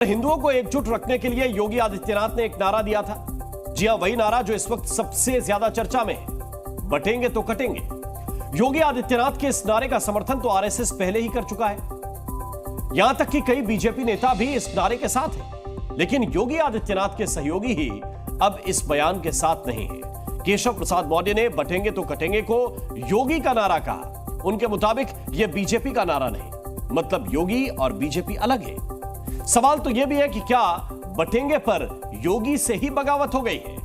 हिंदुओं को एकजुट रखने के लिए योगी आदित्यनाथ ने एक नारा दिया था। जी हां, वही नारा जो इस वक्त सबसे ज्यादा चर्चा में है, बटेंगे तो कटेंगे। योगी आदित्यनाथ के इस नारे का समर्थन तो आरएसएस पहले ही कर चुका है। यहां तक कि कई बीजेपी नेता भी इस नारे के साथ हैं। लेकिन योगी आदित्यनाथ के सहयोगी ही अब इस बयान के साथ नहीं है। केशव प्रसाद मौर्य ने बटेंगे तो कटेंगे को योगी का नारा कहा। उनके मुताबिक यह बीजेपी का नारा नहीं, मतलब योगी और बीजेपी अलग है। सवाल तो यह भी है कि क्या बटेंगे पर योगी से ही बगावत हो गई है?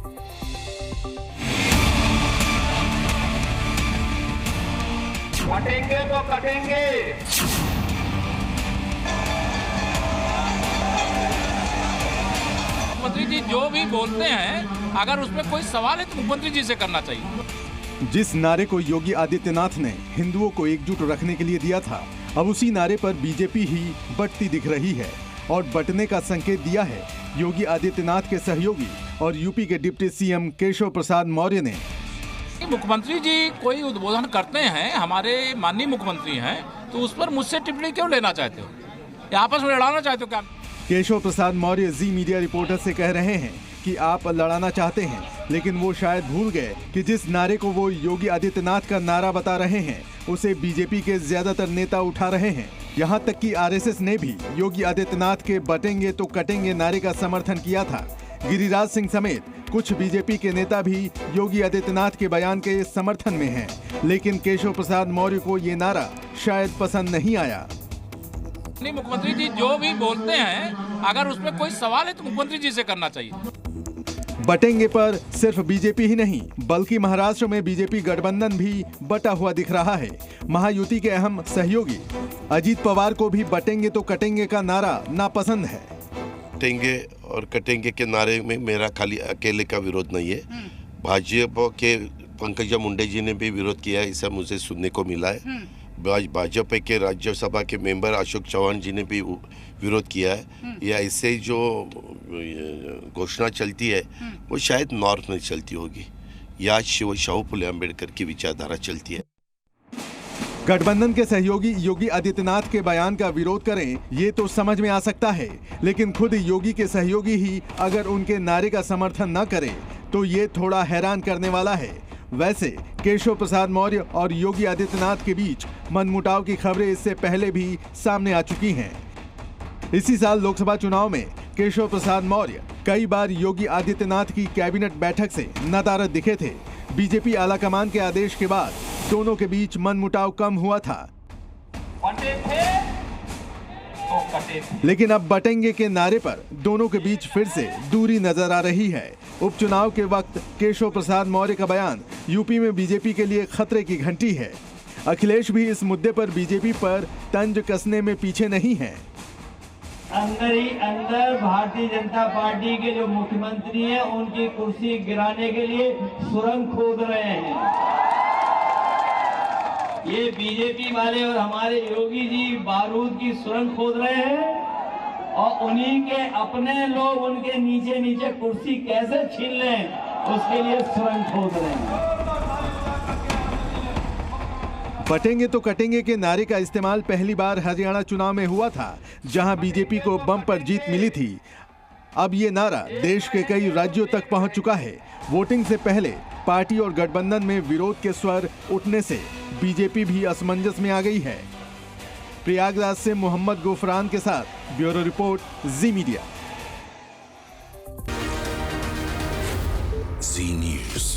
बटेंगे तो कटेंगे। मुख्यमंत्री जी जो भी बोलते हैं, अगर उसमें कोई सवाल है तो मुख्यमंत्री जी से करना चाहिए। जिस नारे को योगी आदित्यनाथ ने हिंदुओं को एकजुट रखने के लिए दिया था, अब उसी नारे पर बीजेपी ही बटती दिख रही है और बटने का संकेत दिया है योगी आदित्यनाथ के सहयोगी और यूपी के डिप्टी सीएम केशव प्रसाद मौर्य ने। मुख्यमंत्री जी कोई उद्बोधन करते हैं, हमारे माननीय मुख्यमंत्री हैं, तो उस पर मुझसे टिप्पणी क्यों लेना चाहते हो या आपस में लड़ाना चाहते हो क्या? केशव प्रसाद मौर्य जी मीडिया रिपोर्टर से कह रहे हैं कि आप लड़ाना चाहते हैं, लेकिन वो शायद भूल गए कि जिस नारे को वो योगी आदित्यनाथ का नारा बता रहे हैं, उसे बीजेपी के ज्यादातर नेता उठा रहे हैं। यहाँ तक कि आरएसएस ने भी योगी आदित्यनाथ के बटेंगे तो कटेंगे नारे का समर्थन किया था। गिरिराज सिंह समेत कुछ बीजेपी के नेता भी योगी आदित्यनाथ के बयान के समर्थन में हैं, लेकिन केशव प्रसाद मौर्य को ये नारा शायद पसंद नहीं आया। मुख्यमंत्री जी जो भी बोलते हैं, अगर उसमें कोई सवाल है तो मुख्यमंत्री जी से करना चाहिए। बटेंगे पर सिर्फ बीजेपी ही नहीं, बल्कि महाराष्ट्र में बीजेपी गठबंधन भी बटा हुआ दिख रहा है। महायुति के अहम सहयोगी अजीत पवार को भी बटेंगे तो कटेंगे का नारा नापसंद है। बटेंगे और कटेंगे के नारे में मेरा खाली अकेले का विरोध नहीं है। भाजपा के पंकजा मुंडे जी ने भी विरोध किया है, ऐसा मुझे सुनने को मिला है। भाजपा के राज्यसभा के मेंबर अशोक चौहान जी ने भी विरोध किया है। या इससे जो घोषणा चलती है वो शायद नॉर्थ में चलती होगी या शाहू फुले अम्बेडकर की विचारधारा चलती है। गठबंधन के सहयोगी योगी आदित्यनाथ के बयान का विरोध करें, ये तो समझ में आ सकता है, लेकिन खुद योगी के सहयोगी ही अगर उनके नारे का समर्थन न करें तो ये थोड़ा हैरान करने वाला है। वैसे केशव प्रसाद मौर्य और योगी आदित्यनाथ के बीच मनमुटाव की खबरें इससे पहले भी सामने आ चुकी हैं। इसी साल लोकसभा चुनाव में केशव प्रसाद मौर्य कई बार योगी आदित्यनाथ की कैबिनेट बैठक से नदारद दिखे थे। बीजेपी आलाकमान के आदेश के बाद दोनों के बीच मनमुटाव कम हुआ था, लेकिन अब बटेंगे के नारे पर दोनों के बीच फिर से दूरी नजर आ रही है। उपचुनाव के वक्त केशव प्रसाद मौर्य का बयान यूपी में बीजेपी के लिए खतरे की घंटी है। अखिलेश भी इस मुद्दे पर बीजेपी पर तंज कसने में पीछे नहीं है। अंदर ही अंदर भारतीय जनता पार्टी के जो मुख्यमंत्री हैं, उनकी कुर्सी गिराने के लिए सुरंग खोद रहे हैं। ये बीजेपी वाले और हमारे योगी जी बारूद की सुरंग खोद रहे हैं और उन्हीं के अपने लोग उनके नीचे नीचे कुर्सी कैसे छीन लें, उसके लिए सुरंग खोद रहे हैं। बटेंगे तो कटेंगे के नारे का इस्तेमाल पहली बार हरियाणा चुनाव में हुआ था, जहां बीजेपी को बम्पर जीत मिली थी। अब ये नारा देश के कई राज्यों तक पहुंच चुका है। वोटिंग से पहले पार्टी और गठबंधन में विरोध के स्वर उठने से बीजेपी भी असमंजस में आ गई है। प्रयागराज से मोहम्मद गुफरान के साथ ब्यूरो रिपोर्ट, जी मीडिया। जी न्यूज़।